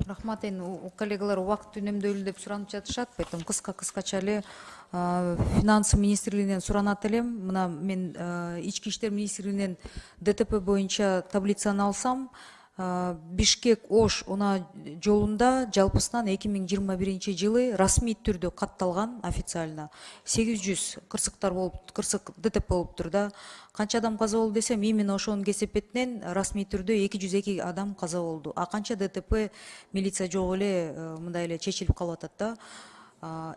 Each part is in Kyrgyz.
Рахмат, коллегалар убакыт үнөмдөлү деп суранып жатышат, поэтому кыскача эле финансы министрлигинен суранат элем. Мына мен ички иштер министрлигинен ДТП боюнча таблицаны алсам, Бишкек Ош Уна жолунда жалпысынан 2021 жылы расмий түрдө катталган официально 800 кырсык ДТП болуптур да. Канча адам каза болду десем, именно ошонун кесепетинен расмий түрдө 202 адам каза болду. А канча ДТП милиция жок эле мындай эле чечилип калып атат да.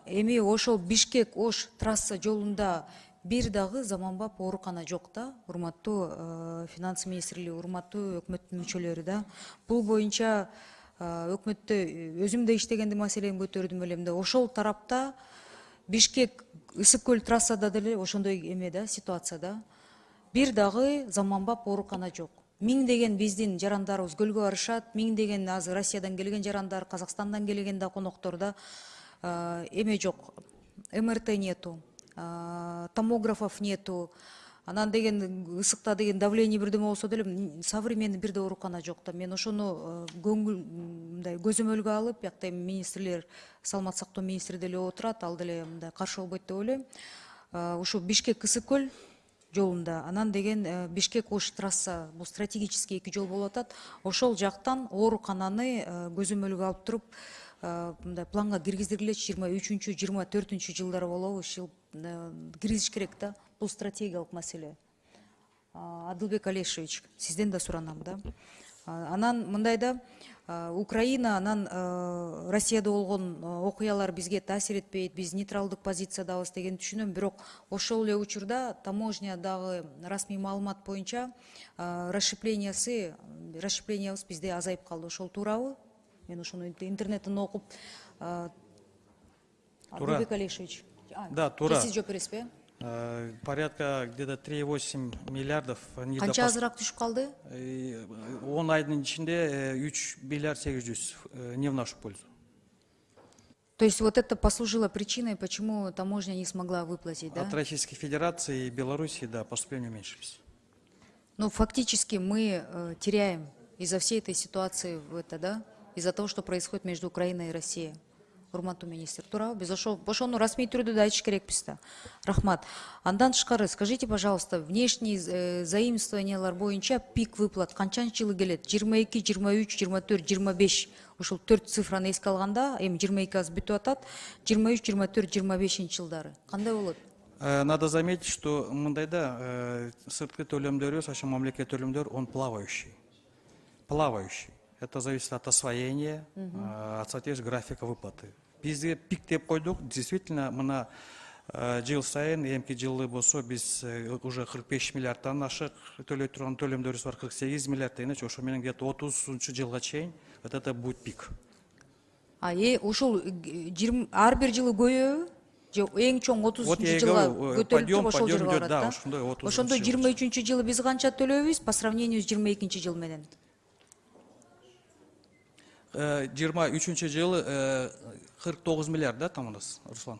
Эми ошол Бишкек Ош трасса жолунда бир дагы заманбап оорукана жок да, урматтуу финансы министрлиги, урматтуу өкмөттүн мүчөлөрү да. Бул боюнча өкмөттө өзүм да иштегенде маселени көтөрдүм элем да. Ошол тарапта Бишкек Ысык көл трассада деле ошондой эме да, ситуация да. Бир дагы заманбап оорукана жок. Миңдеген биздин жарандарыбыз көлгө барышат, миңдеген азыр Россиядан келген жарандар, Казакстандан келген да коноктор да. Эме жок, МРТ нету, томографов нету. Анан деген ысыкта деген давление бирдеме болсо деле современный бирде оорукана жок да. Мен ошону мындай көзөмөлгө алып, биякта министрлер, саламат сактоо министри деле отурат, ал деле мындай каршы болбойт деп ойлойм. Ушу Бишкек Ысык көл жолунда, анан деген Бишкек Ош трасса, бул стратегический эки жол болуп атат. Ошол жактан оорукананы көзөмөлгө алып туруп, мындай планга киргиздирилечи 23-24 жылдары болобу, киргизиш керек да. Бул стратегиялык маселе. Адылбек Алешевич, сизден да суранам да. Анан мындай да, Украина, анан Россияда болгон окуялар бизге таасир этпейт, биз нейтралдык позициядабыз деген түшүнөм, бирок ошол эле учурда таможнядагы расмий маалымат боюнча расщеплениябыз бизде азайып калды. Ошол туурабы? Мен ошону интернеттен окуп. Адылбек Алешевич. Да, тура. Сиз жооп бересизби? Порядка где-то 3,8 миллиардов. Канча азыраак түшүп калды? 10 айдын ичинде 3 миллиард 800 не в нашу пользу. То есть вот это послужило причиной, почему таможня не смогла выплатить, да? От Российской Федерации и Белоруссии, да, поступления уменьшились. Ну, фактически мы теряем из-за всей этой ситуации да? Из-за того, что происходит между Украиной и Россией. Урматтуу министр, туурабы? Биз ошону расмий түрдө да айтыш керекпиз да. Рахмат. Андан тышкары, скажите, пожалуйста, внешние заимствованиялар боюнча пик выплат канчанчы жылы келет? 22, 23, 24, 25. Ушул 4 цифраны эске алганда, эми 22 азыр бүтүп атат. 23, 24, 25 жылдары кандай болот? Надо заметить, что мындайда сырткы төлөмдөрү, ошо мамлекет төлөмдөр, он плавающий. Плавающий. Это зависит от освоения, от соответствия графика выплаты. Бизде пик деп койдук, действительно, мына жыл сайын, эмки жылы болсо, биз уже 45 миллиардтан ашык төлөй турган төлөмдөрүбүз бар, 48 миллиард деген, ошо менен где-то 30 жылга чейин, вот это будет пик. Ушул ар бир жылы көбөйөбү? Же эң чоң 30 жылга көтөрүлүп туруп ошол жерге барат да? Ошондо 23 жылы биз канча төлөйбүз по сравнению с 22 жыл менен? 23 жылы 49 миллиард, да, там у нас, Руслан?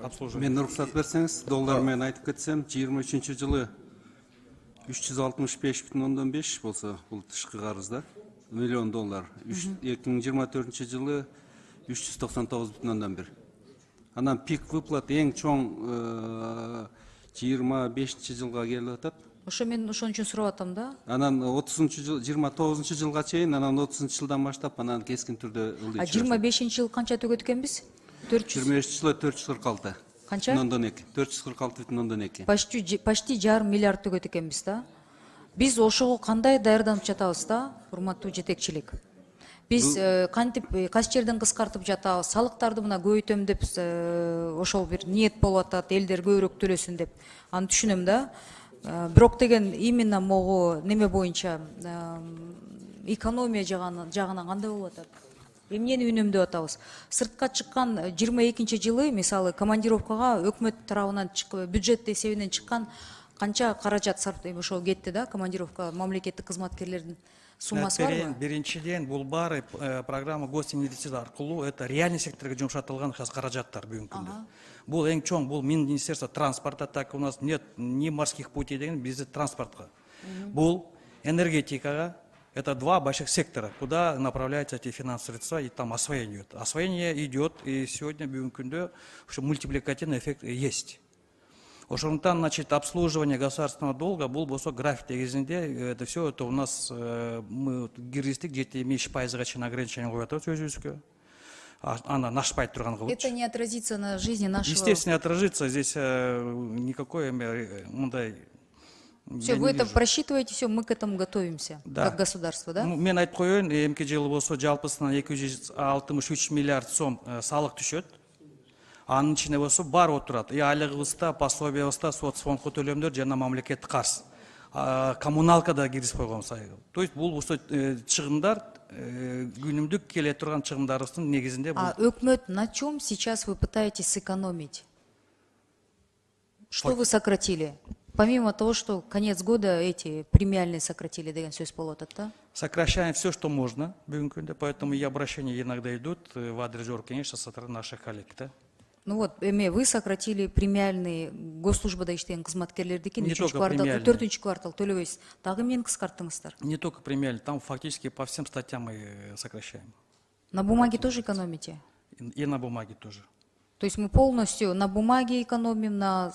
Обслуживание. Мен рұқсат берсеңіз, доллармен айтып кетсем, 23 жылы 365,5 болса, бұл тышқы қарызда, миллион доллар. 2024 жылы 399,1. Анан пик выплат ең чоң 25 жылға келіп атат. Ошо мен ошон үчүн сурап атам да. Анан 29 жылга чейин, анан 30 жылдан баштап, анан кескин түрдө ылдый чыгат. 25 жыл канча төгөт экенбиз? 25 жылы 446. Канча? 446,2. Почти жарым миллиард төгөт экенбиз да. Биз ошого кандай даярданып жатабыз да, урматтуу жетекчилик? Биз кантип кайсы жерден кыскартып жатабыз, салыктарды мына көбөйтөм деп ошол бир ниет болуп атат, элдер көбүрөөк төлөсүн деп. Аны түшүнөм да. Бирок деген именно могу неме боюнча экономия жагынан кандай болуп атат? Эмнени үнөмдөп атабыз? Сыртка чыккан 22 жылы, мисалы, командировкага өкмөт тарабынан бюджет эсебинен чыккан канча каражат ошол кетти да, командировка мамлекеттик кызматкерлердин суммасы барбы? Биринчиден, бул баары программа госинвестиция аркылуу, это реальный секторго жумшатылган каражаттар бүгүнкү күндө. Бул эң чоң, бул Министерство транспорта, так у нас нет ни морских путей деген, бизде транспортка. Бул энергетикага, Это два больших сектора, куда направляются эти финансовые средства, и там освоение идет. Освоение идет, и сегодня, бүгінгі күнде, мультипликативный эффект есть. Ошондуктан, значит, обслуживание государственного долга, был болсо график негизинде, это все, это у нас, мы киргиздик 7,5%-га чейин ограничение коюп атабыз өзүбүзгө. Она нашпай турган кылып. Это не отразится на жизни нашего... Естественно, отражится, здесь никакой мындай... Все, вы это просчитываете, все, мы к этому готовимся, Да. как государство, да? Мен айтып коеюн, эмки жылы болсо жалпысынан 263 миллиард сом салык түшөт. Анын ичинде болсо бар отурат. И айлыгыбызда, пособиябызда, соцфондко төлөмдөр жана мамлекеттик карыз. Коммуналка да киргизип койгон сайы. То есть бул болсо чыгымдар күнүмдүк келе турган чыгымдарыбыздын негизинде бул. А өкмөт, на чем сейчас вы пытаетесь сэкономить? Что вы сократили? Помимо того, что конец года эти премиальные сократили, деген сөз болот атат, да? Сокращаем все, что можно, бүгүнкү күндө, поэтому и обращения иногда идут в адрес Жоркенеша со стороны наших коллег. Да? Ну вот, вы сократили премиальные госслужбада иштеген кызматкерлердикин Не только квартал, премиальные. 4 квартал төлөбөйсүз. Дагы мен кыскарттыңыздар. Не только премиально, там фактически по всем статьям мы сокращаем. На бумаге тоже экономите? И на бумаге тоже. То есть мы полностью на бумаге экономим, на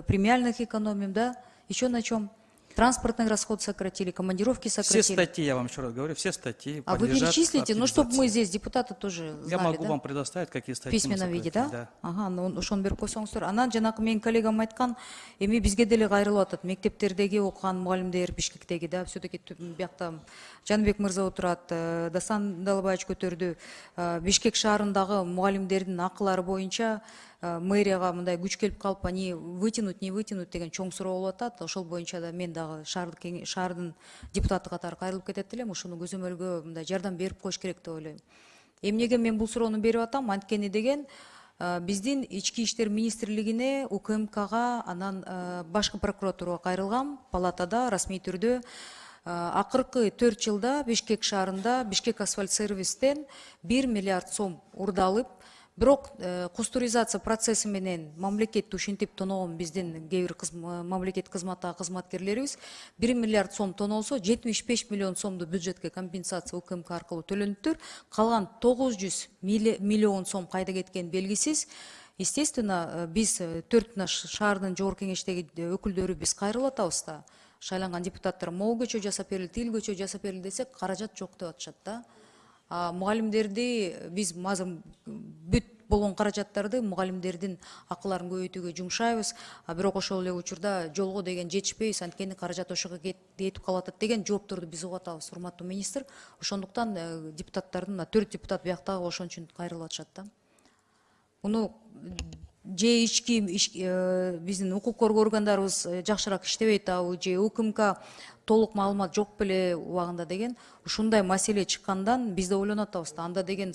премиальных экономим, да? Еще на чем? Транспортный расход сократили, командировки сократили. Все статьи, я вам еще раз говорю, все статьи А вы подлежат перечислите, ну, чтобы мы оптимизации. здесь, депутаты, тоже знали, Я могу да? вам предоставить, какие В статьи мы письменном виде, да? сократили, Ага, ну, ошону берип койсоңуздар. Анан жанакы менин коллегам айткан, эми бизге деле кайрылып атат. Мектептердеги окуган мугалимдер Бишкектеги, да, все-таки биякта Жанбек мырза отурат, Дасан Далбаевич көтөрдү. Бишкек шаарындагы мугалимдердин акылары боюнча мэрияга мындай күч келип калып, не вытянуть деген чоң суроо болуп атат. Ошол боюнча да мен дагы шаардын депутаты катары кайрылып кетет элем. Ошону көзөмөлгө мындай жардам берип коюш керек деп ойлойм. Эмнеге мен бул суроону берип атам? Анткени деген биздин ички иштер министрлигине, УКМКга, анан башкы прокуратурага кайрылгам, палатада расмий түрдө акыркы 4 жылда Бишкек шаарында Бишкек асфальт сервистен 1 миллиард сом урдалып, бирок кустуризация процесси менен мамлекетти ушинтип тоногон биздин кээ бир мамлекет кызматтагы кызматкерлерибиз 1 миллиард сом тонолсо 75 миллион сомду бюджетке компенсация УКМК аркылуу төлөнүптүр. Калган 900 миллион сом кайда кеткен белгисиз. Естественно, биз 4 шаардын жогорку кеңештеги өкүлдөрү биз кайрылып атабыз да. Шайланган депутаттар могул көчө жасап берилди, тил көчө жасап берилди десек, каражат жок деп атышат да. Мугалимдерди биз азыр бүт болгон каражаттарды мугалимдердин акыларын көбөйтүүгө жумшайбыз. Бирок ошол эле учурда жолго деген жетишпейбиз, анткени каражат ошого кетип калып атат деген жоопторду биз угуп атабыз, урматтуу министр. Ошондуктан депутаттардын 4 депутат бияктагы ошон үчүн кайрылып атышат да. Муну же ички биздин укук коргоо органдарыбыз жакшыраак иштебей атабы, же УКМК толук маалымат жок беле убагында деген ушундай маселе чыккандан биз да ойлонуп атабыз да. Анда деген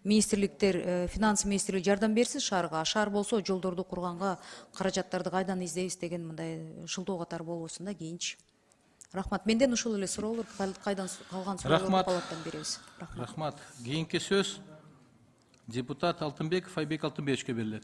министрликтер, финанс министрлиги жардам берсин шаарга, шаар болсо жолдорду курганга каражаттарды кайдан издейбиз деген мындай шылтоо катары болбосун да кийинчи. Рахмат. Менден ушул эле суроолор, кайдан калган суроолорду палаттан беребиз. Рахмат. Кийинки сөз депутат Алтынбеков Айбек Алтынбековичке берилет.